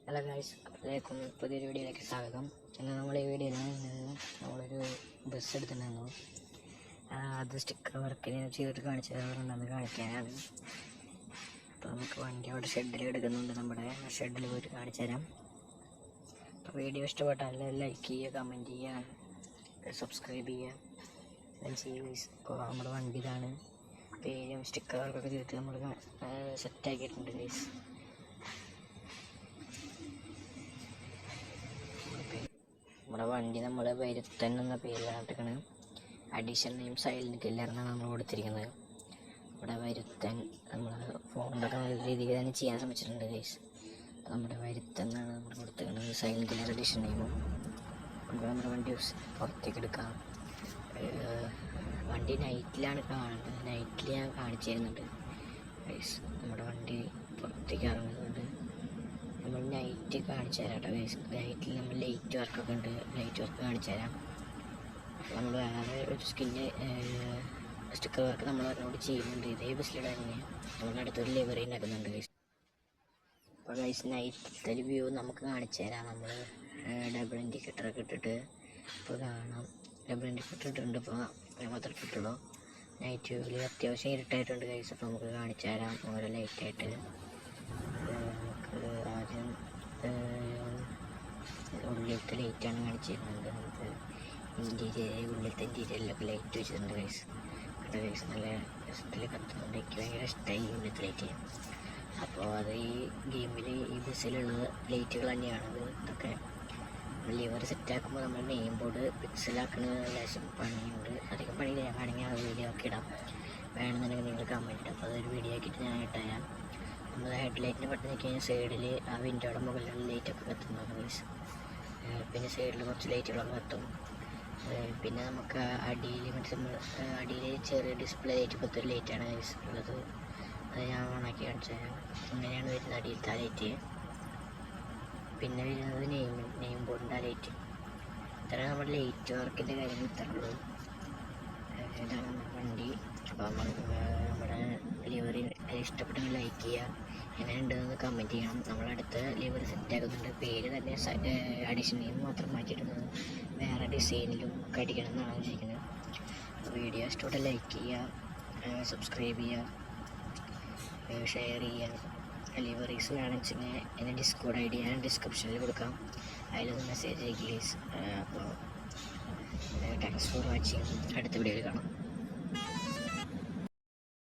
Hello guys, അപ്പോഴേക്കും പുതിയൊരു വീഡിയോയിലേക്ക് സ്വാഗതം. എന്നാൽ നമ്മൾ ഈ വീഡിയോയിൽ നമ്മളൊരു ബസ് എടുത്തിട്ടുണ്ടായിരുന്നു. അത് സ്റ്റിക്കർ വർക്കിന് ചെയ്തിട്ട് കാണിച്ചത് കാണിക്കാനാണ്. അപ്പോൾ നമുക്ക് വണ്ടി അവിടെ ഷെഡിൽ എടുക്കുന്നുണ്ട്. നമ്മുടെ ഷെഡിൽ പോയിട്ട് കാണിച്ചു തരാം. അപ്പോൾ വീഡിയോ ഇഷ്ടപ്പെട്ടാൽ ലൈക്ക് ചെയ്യുക, കമൻറ്റ് ചെയ്യുക, സബ്സ്ക്രൈബ് ചെയ്യുക, എല്ലാം ചെയ്യുക ഗൈസ്. അപ്പോൾ നമ്മുടെ വണ്ടി ഇതാണ്. പേരും സ്റ്റിക്കർ വർക്കൊക്കെ ചെയ്തിട്ട് നമ്മൾ സെറ്റാക്കിയിട്ടുണ്ട് ഗൈസ്. നമ്മുടെ വണ്ടി നമ്മൾ വരുത്തൻ എന്ന പേരിലാണ് അഡീഷൻ നെയിം സൈലൻറ്റ് കില്ലറിനാണ് നമ്മൾ കൊടുത്തിരിക്കുന്നത്. ഇവിടെ വരുത്തൻ നമ്മൾ ഫോണിലൊക്കെ നല്ല രീതിയിൽ തന്നെ ചെയ്യാൻ ശ്രമിച്ചിട്ടുണ്ട് ഗൈസ്. അപ്പോൾ നമ്മുടെ വരുത്തൻ എന്നാണ് നമ്മൾ കൊടുത്തിരിക്കുന്നത്, സൈലൻറ്റ് കില്ലർ അഡീഷൻ നെയിമും. നമുക്ക് നമ്മുടെ വണ്ടി പുറത്തേക്ക് എടുക്കാം. വണ്ടി നൈറ്റിലാണ് കാണുന്നത്, നൈറ്റിൽ ഞാൻ കാണിച്ചു തരുന്നുണ്ട് ഗൈസ്. നമ്മുടെ വണ്ടി പുറത്തേക്ക് ഇറങ്ങുന്നുണ്ട്. നമ്മൾ നൈറ്റ് കാണിച്ചു തരാം കേട്ടോ ഗൈസ്. നൈറ്റിൽ നമ്മൾ ലൈറ്റ് വർക്കൊക്കെ ഉണ്ട്, ലൈറ്റ് വർക്ക് കാണിച്ചു തരാം. അപ്പോൾ നമ്മൾ വേറെ ഒരു സ്റ്റിക്കർ വർക്ക് നമ്മൾ അതിനോട് ചെയ്യുന്നുണ്ട്. ഇതേ ബസ്സിലൂടെ തന്നെ നമ്മൾ അടുത്തൊരു ലിവറി ഉണ്ടാക്കുന്നുണ്ട് ഗൈസ്. അപ്പോൾ ഗൈസ് നൈറ്റിലത്തെ ഒരു വ്യൂ നമുക്ക് കാണിച്ചു തരാം. നമ്മൾ ഡബിൾ ഇൻഡിക്കേറ്ററൊക്കെ ഇട്ടിട്ട് ഇപ്പോൾ കാണാം. ഡബിൾ ഇൻഡിക്കേറ്റർ ഇട്ടിട്ടുണ്ട്. ഇപ്പോൾ മാത്രമേ ഇട്ടിട്ടുള്ളൂ. നൈറ്റ് വ്യൂവിൽ അത്യാവശ്യം ഇരുട്ടായിട്ടുണ്ട് ഗൈസ്. അപ്പോൾ നമുക്ക് കാണിച്ചു തരാം ഓരോ ലൈറ്റായിട്ട്. ആദ്യം ഉള്ളിലത്തെ ലൈറ്റാണ് കാണിച്ചു തരുന്നത്. നമുക്ക് ഉള്ളിലത്തെ ഇൻറ്റീരിയറിലൊക്കെ ലൈറ്റ് വെച്ചിട്ടുണ്ട് ഗൈസ്. കേട്ടോ ഗൈസ്, നല്ല രസത്തിൽ കത്തുന്നുണ്ട്. എനിക്ക് ഭയങ്കര ഇഷ്ടമായി ഉള്ളിലത്തെ ലൈറ്റ്. അപ്പോൾ അത് ഈ ഗെയിമിൽ ഈ ബസ്സിലുള്ള ലൈറ്റുകൾ തന്നെയാണത്. ഇതൊക്കെ ലിവർ സെറ്റാക്കുമ്പോൾ നമ്മൾ നെയിം ബോർഡ് പിക്സലാക്കുന്ന ലേശം പണിയുണ്ട്. അധികം പണി വേണമെങ്കിൽ ആ വീഡിയോ ഒക്കെ ഇടാം. വേണമെന്നുണ്ടെങ്കിൽ നിങ്ങൾ കമൻറ്റ് ഇടാം. അപ്പോൾ അതൊരു വീഡിയോ ആക്കിയിട്ട് ഞാൻ ഇട്ടുതരാം. നമ്മൾ ഹെഡ് ലൈറ്റിന് പെട്ടെന്ന് നോക്കി കഴിഞ്ഞാൽ സൈഡിൽ ആ വിൻഡോയുടെ മുകളിലുള്ള ലൈറ്റൊക്കെ കത്തുന്നത് ഗൈസ്. പിന്നെ സൈഡിൽ കുറച്ച് ലൈറ്റുകളൊക്കെ കത്തും. പിന്നെ നമുക്ക് അടിയിൽ അടിയിൽ ചെറിയ ഡിസ്പ്ലേ ലൈറ്റ് പത്തൊരു ലൈറ്റാണ് ഗൈസ് ഉള്ളത്. അത് ഞാൻ ഓണാക്കി കാണിച്ചു തരാം. അങ്ങനെയാണ് വരുന്നത് അടിയിലത്തെ ആ ലൈറ്റ്. പിന്നെ വരുന്നത് നെയിം ബോർഡിൻ്റെ ആ ലൈറ്റ്. ഇത്രയാണ് നമ്മുടെ ലൈറ്റ് വർക്കിൻ്റെ കാര്യങ്ങൾ ഇത്രയുള്ളൂ. ഇതാണ് നമ്മുടെ വണ്ടി. അപ്പോൾ നമ്മുടെ ലിവറി ഇഷ്ടപ്പെട്ടെങ്കിൽ ലൈക്ക് ചെയ്യുക, എങ്ങനെ ഉണ്ടെന്ന് കമൻറ്റ് ചെയ്യണം. നമ്മളടുത്ത ലിവറി സെറ്റാക്കുന്നുണ്ട്. പേര് തന്നെ അഡീഷൻ നെയിം മാത്രം മാറ്റിയിടുന്നത്, വേറെ ഡിസൈനിലും ഒക്കെ അടിക്കണം എന്നാണ് ആലോചിക്കുന്നത്. വീഡിയോ ഇഷ്ടപ്പെട്ട ലൈക്ക് ചെയ്യുക, സബ്സ്ക്രൈബ് ചെയ്യുക, ഷെയർ ചെയ്യുക. ലിവറീസ് വേണമെന്ന് എൻ്റെ ഡിസ്കോഡ് ഐ ഡി ഞാൻ ഡിസ്ക്രിപ്ഷനിൽ കൊടുക്കാം. അതിലൊന്ന് മെസ്സേജ് അയക്കുക ഗൈസ്. അപ്പോൾ താങ്ക്സ് ഫോർ വാച്ചിങ്. അടുത്ത വീഡിയോയിൽ കാണാം.